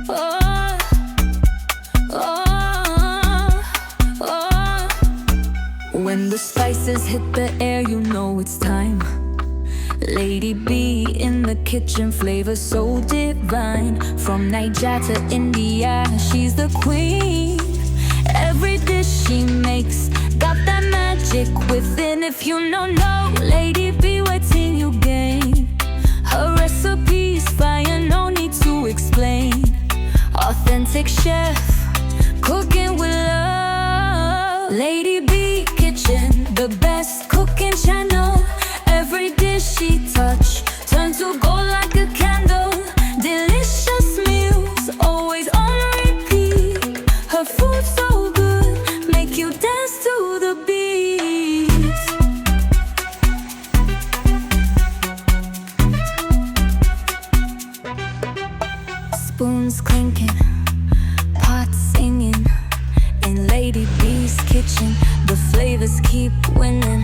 Oh, oh, oh. When the spices hit the air, you know it's time. Lady B in the kitchen, flavor so divine. From Niger to India, she's the queen. Every dish she makes got that magic within. If you don't know Lady B, wait till you gain. Her recipe's fire, no need to explain. Authentic chef, cooking with love. Lady B Kitchen, the best cooking channel. Every dish she touch turns to gold like a candle. Delicious meals, always on repeat. Her food so good, make you dance to the beat. Spoons clinking, pots singing. In Lady B's kitchen, the flavors keep winning.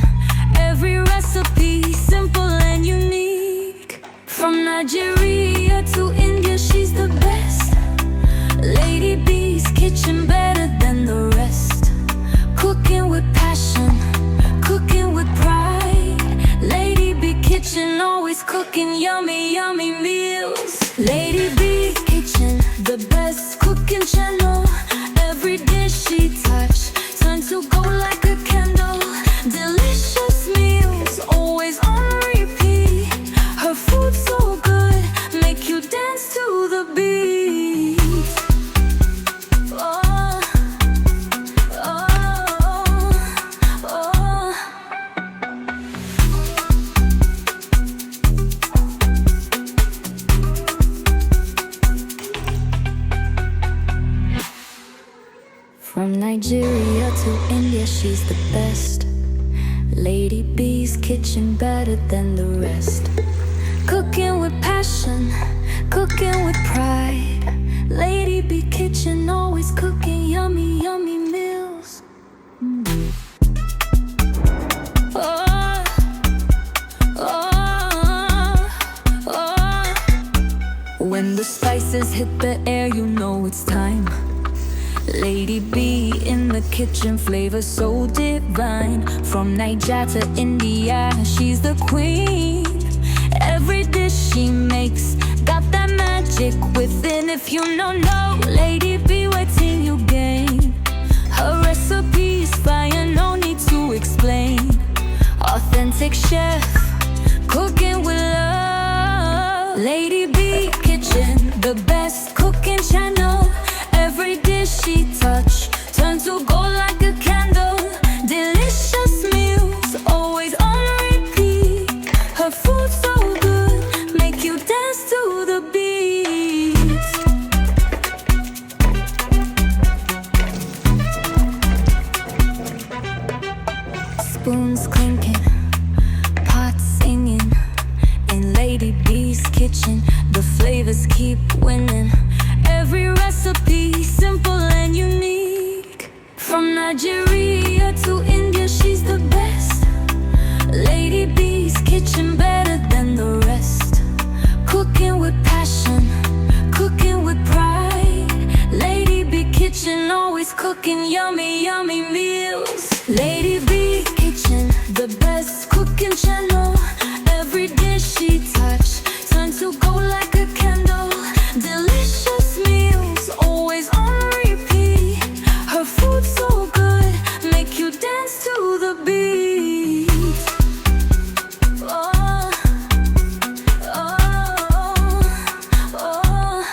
Every recipe simple and unique. From Nigeria to India, she's the best. Lady B's kitchen, better than the rest. Cooking with passion, cooking with pride. Lady B Kitchen, always cooking yummy, yummy meals. Lady B Kitchen, the best cooking channel. Every dish she touch turns to gold like a candle. Delicious meals, always on repeat. Her food so good, make you dance to the beat. Oh, oh, oh. From Nigeria to India, she's the best. Lady B's kitchen, better than the rest. Cooking with passion, cooking with pride. Lady B Kitchen, always cooking yummy, yummy meals. Oh, oh, oh. When the spices hit the air, you know it's time. Lady B in the kitchen, flavor so divine. From Niger to India, she's the queen. Every dish she makes got that magic within. If you don't know Lady B, wait till you gain. Her recipe's fire, no need to explain. Authentic chef, cooking with love. Lady B Kitchen, the best cooking channel. Every dish she touch turns to gold like a candle. Delicious meals, always on repeat. Her food so good, make you dance to the beat. Spoons clinking, pots singing. In Lady B's kitchen, the flavors keep winning. Every recipe simple and unique. From Nigeria to India, she's the best. Lady B's kitchen, better than the rest. Cooking with passion, cooking with pride. Lady B Kitchen, always cooking yummy, yummy meals. Lady B Kitchen, the best cooking channel. Every dish she touch turns to gold like a candle. Delicious meals, always on repeat. Her food so good, make you dance to the beat. Oh, oh, oh.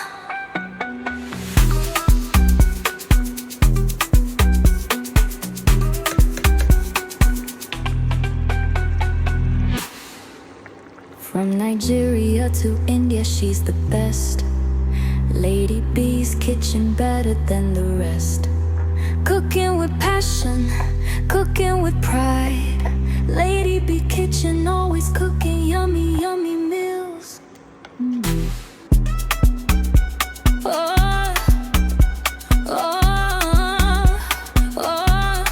From Nigeria to India, she's the best. Lady B's kitchen, better than the rest. Cooking with passion, cooking with pride. Lady B Kitchen, always cooking yummy, yummy meals. Oh, oh, oh.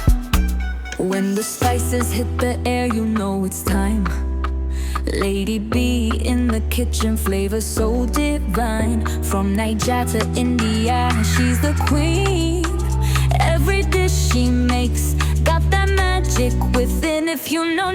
When the spices hit the air, you know it's time. Lady B in the kitchen, flavor so divine. From Niger to India, she's the queen. Every dish she makes got that magic within. If you know